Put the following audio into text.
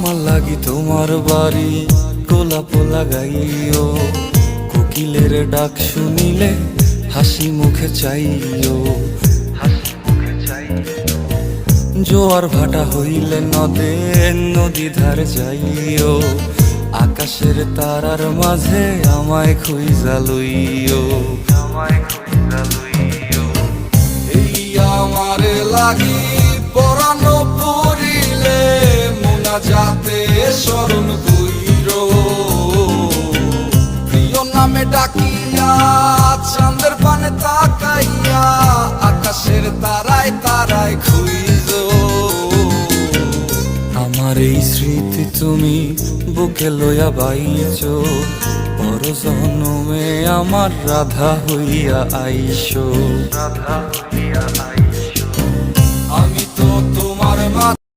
আমার লাগি তোমার বাড়ি গোলাপ লাগাইও, কোকিলের ডাক শুনিলে হাসি মুখে চাইও, জোয়ার ভাটা হইলে নদে নদী ধারে যাইও, আকাশের তারার মাঝে আমায় খুঁজা লইও, এই আমারে লাগি পরানো পড়িলে মোনাজাতে স্মরণ কইরো, প্রিয় নামে ডাকিয়া চাঁদের পানে তাকাইয়া আকাশের তারায় তারায় খুঁজো। আমার এই স্মৃতি তুমি বুকে লইয়া বাইছো, পর জন্মে আমার রাধা হইয়া আইসো, রাধা হইয়া